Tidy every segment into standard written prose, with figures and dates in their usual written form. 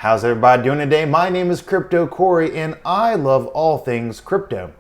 How's everybody doing today? My name is Crypto Corey and I love all things crypto.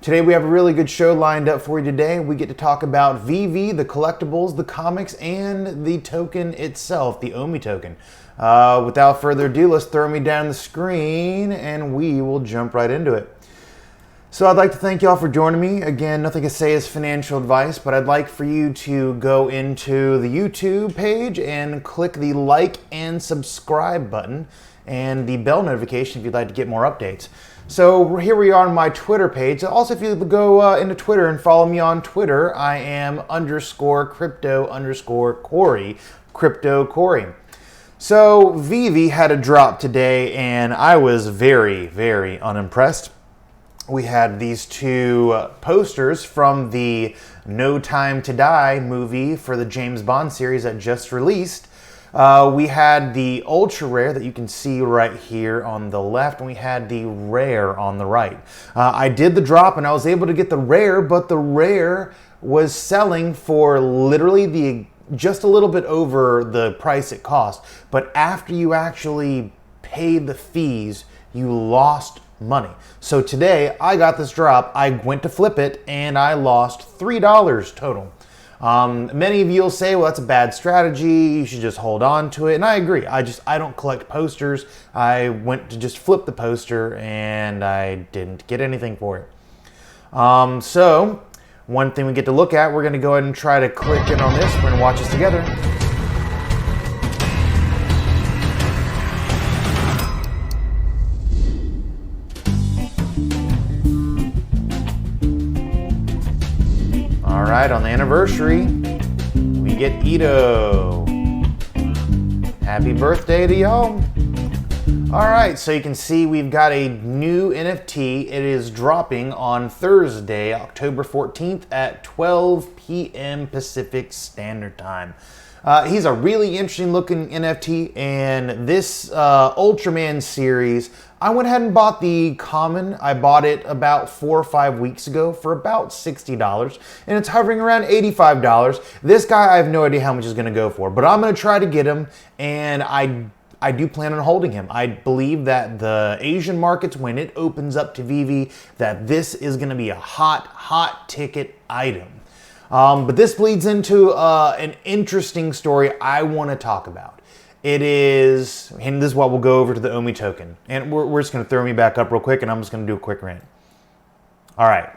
Today we have a really good show lined up for you today. We get to talk about Veve, the collectibles, the comics, and the token itself, the Omi token. Without further ado, let's throw me down the screen and we will jump right into it. So I'd like to thank y'all for joining me. Again, nothing to say is financial advice, but I'd like for you to go into the YouTube page and click the like and subscribe button and the bell notification if you'd like to get more updates. So here we are on my Twitter page. Also, if you go into Twitter and follow me on Twitter, I am _crypto_Corey, Crypto Corey. So Veve had a drop today and I was very, very unimpressed. We had these two posters from the No Time to Die movie for the James Bond series that just released. We had the ultra rare that you can see right here on the left, and we had the rare on the right. I did the drop and I was able to get the rare, but the rare was selling for literally just a little bit over the price it cost. But after you actually paid the fees, you lost money. So today I got this drop, I went to flip it and I lost $3 total. Many of you will say, well, that's a bad strategy, you should just hold on to it. And I agree, I don't collect posters. I went to just flip the poster and I didn't get anything for it. So one thing we get to look at, we're gonna go ahead and try to click in on this. We're gonna watch this together. All right, on the anniversary, we get Ito. Happy birthday to y'all. All right, so you can see we've got a new NFT. It is dropping on Thursday, October 14th at 12 p.m. Pacific Standard Time. He's a really interesting looking NFT, and this Ultraman series, I went ahead and bought the common. I bought it about 4 or 5 weeks ago for about $60, and it's hovering around $85. This guy, I have no idea how much it's gonna go for, but I'm gonna try to get him, and I do plan on holding him. I believe that the Asian markets, when it opens up to Veve, that this is gonna be a hot ticket item. But this bleeds into an interesting story I want to talk about. It is, and this is what we'll go over to the Omi token. And we're just going to throw me back up real quick and I'm just going to do a quick rant. All right.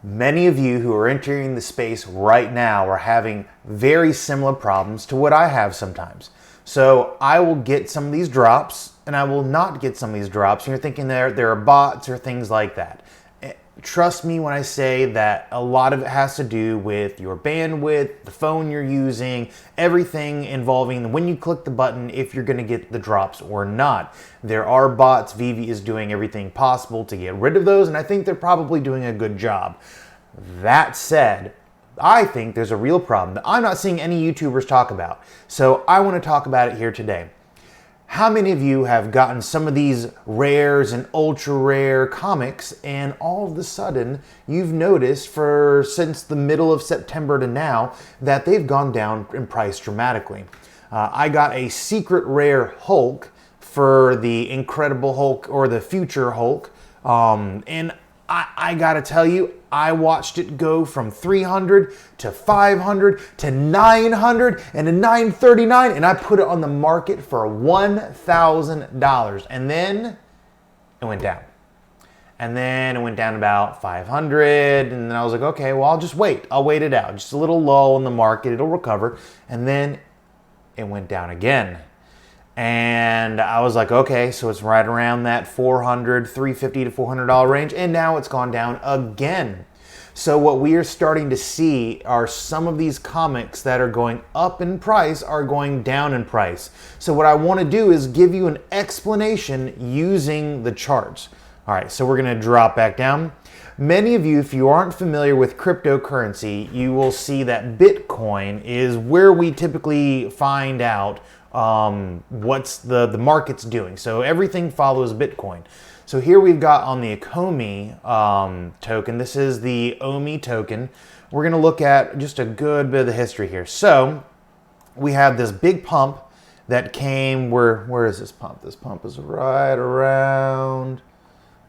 Many of you who are entering the space right now are having very similar problems to what I have sometimes. So I will get some of these drops and I will not get some of these drops. And you're thinking there are bots or things like that. Trust me when I say that a lot of it has to do with your bandwidth, the phone you're using, everything involving when you click the button if you're going to get the drops or not. There are bots. Veve is doing everything possible to get rid of those, and I think they're probably doing a good job. That said, I think there's a real problem that I'm not seeing any YouTubers talk about. So I want to talk about it here today. How many of you have gotten some of these rares and ultra rare comics and all of a sudden you've noticed since the middle of September to now that they've gone down in price dramatically? I got a secret rare Hulk for the Incredible Hulk or the Future Hulk, and I gotta tell you, I watched it go from 300 to 500 to 900 and to 939, and I put it on the market for $1,000, and then it went down. And then it went down about 500, and then I was like, okay, well, I'll just wait. I'll wait it out. Just a little lull in the market, it'll recover. And then it went down again. And I was like, okay, so it's right around that $350 to $400 range, and now it's gone down again. So what we are starting to see are some of these comics that are going up in price are going down in price. So what I want to do is give you an explanation using the charts. All right, so we're going to drop back down. Many of you, if you aren't familiar with cryptocurrency, you will see that Bitcoin is where we typically find out what's the market's doing. So everything follows Bitcoin. So here we've got on the Ecomi token, this is the Omi token. We're going to look at just a good bit of the history here. So we have this big pump that came, where is this pump? This pump is right around,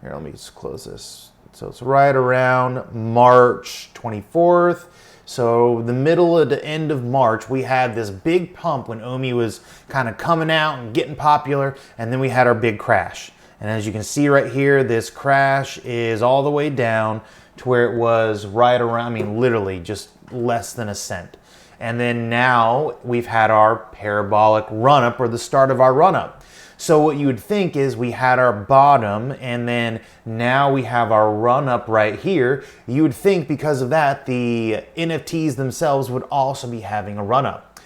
here, let me just close this. So it's right around March 24th. So the middle of the end of March, we had this big pump when Omi was kind of coming out and getting popular, and then we had our big crash. And as you can see right here, this crash is all the way down to where it was right around, I mean, literally just less than a cent. And then now we've had our parabolic run-up, or the start of our run-up. So what you would think is we had our bottom, and then now we have our run-up right here. You would think because of that, the NFTs themselves would also be having a run-up.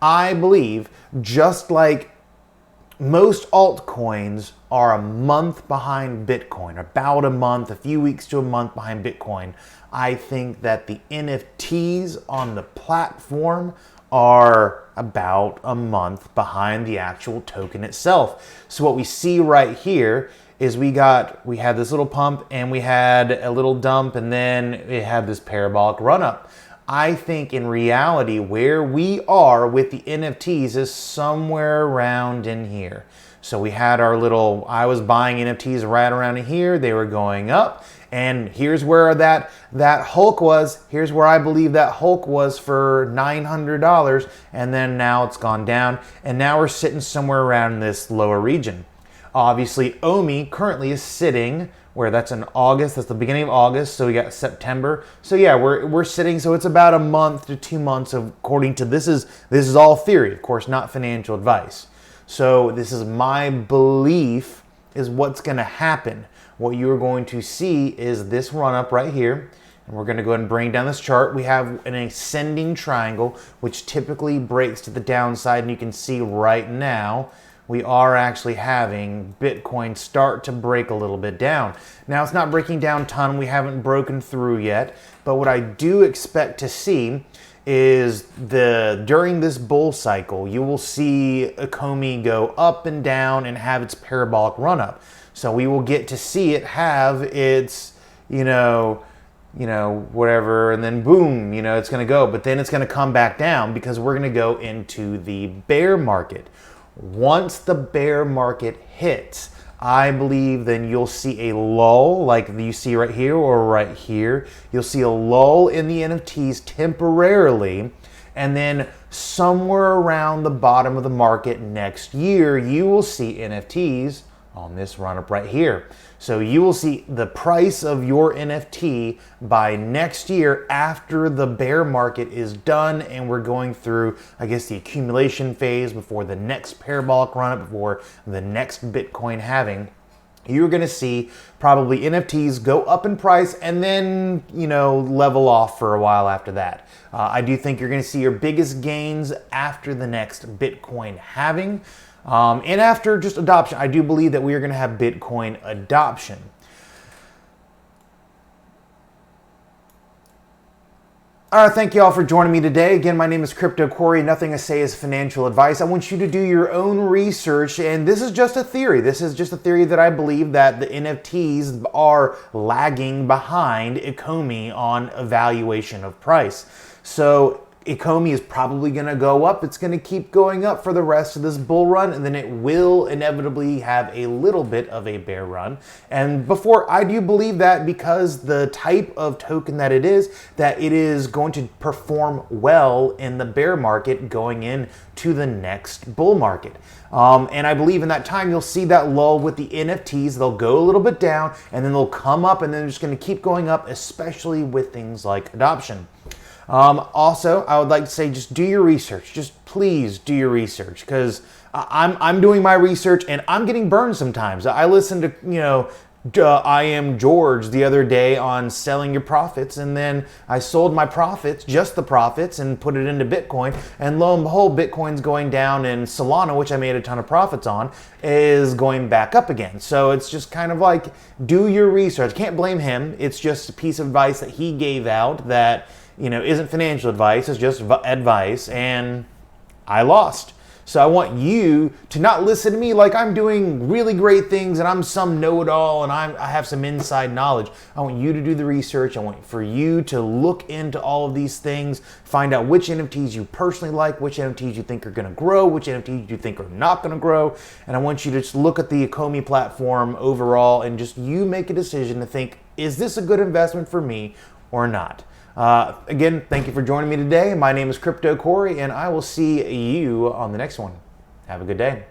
I believe, just like most altcoins are a month behind Bitcoin, about a month, a few weeks to a month behind Bitcoin, I think that the NFTs on the platform are about a month behind the actual token itself. So what we see right here is we had this little pump, and we had a little dump, and then it had this parabolic run up. I think in reality where we are with the NFTs is somewhere around in here. So we had our little, I was buying NFTs right around in here, they were going up, and here's where that Hulk was. Here's where I believe that Hulk was for $900, and then now it's gone down, and now we're sitting somewhere around this lower region. Obviously, Omi currently is sitting where that's in August. That's the beginning of August, so we got September. So yeah, we're sitting. So it's about a month to 2 months of, according to this is all theory, of course, not financial advice. So this is my belief is what's going to happen. What you're going to see is this run up right here. And we're going to go ahead and bring down this chart. We have an ascending triangle, which typically breaks to the downside. And you can see right now, we are actually having Bitcoin start to break a little bit down. Now, it's not breaking down a ton. We haven't broken through yet. But what I do expect to see is during this bull cycle, you will see Ecomi go up and down and have its parabolic run up. So we will get to see it have its, whatever, and then boom, it's going to go. But then it's going to come back down because we're going to go into the bear market. Once the bear market hits, I believe then you'll see a lull like you see right here or right here. You'll see a lull in the NFTs temporarily, and then somewhere around the bottom of the market next year, you will see NFTs on this run up right here. So you will see the price of your NFT by next year after the bear market is done and we're going through, I guess, the accumulation phase before the next parabolic run up, before the next Bitcoin halving. You're going to see probably NFTs go up in price and then, level off for a while after that. I do think you're going to see your biggest gains after the next Bitcoin halving. And after just adoption, I do believe that we are going to have Bitcoin adoption. All right, thank you all for joining me today. Again, my name is Crypto Corey. Nothing I say is financial advice. I want you to do your own research, and this is just a theory. This is just a theory that I believe that the NFTs are lagging behind Ecomi on evaluation of price. So Ecomi is probably going to go up. It's going to keep going up for the rest of this bull run, and then it will inevitably have a little bit of a bear run. And before, I do believe that because the type of token that it is going to perform well in the bear market going into the next bull market. And I believe in that time, you'll see that lull with the NFTs. They'll go a little bit down, and then they'll come up, and then they're just going to keep going up, especially with things like adoption. Also, I would like to say, just do your research. Just please do your research, because I'm doing my research and I'm getting burned sometimes. I listened to, I Am George the other day on selling your profits, and then I sold my profits, just the profits, and put it into Bitcoin, and lo and behold, Bitcoin's going down, and Solana, which I made a ton of profits on, is going back up again. So it's just kind of like, do your research. Can't blame him. It's just a piece of advice that he gave out that isn't financial advice, it's just advice, and I lost. So I want you to not listen to me like I'm doing really great things and I'm some know-it-all and I have some inside knowledge. I want you to do the research. I want for you to look into all of these things, find out which NFTs you personally like, which NFTs you think are going to grow, which NFTs you think are not going to grow. And I want you to just look at the Ecomi platform overall and just you make a decision to think, is this a good investment for me or not? Again, thank you for joining me today. My name is Crypto Corey, and I will see you on the next one. Have a good day.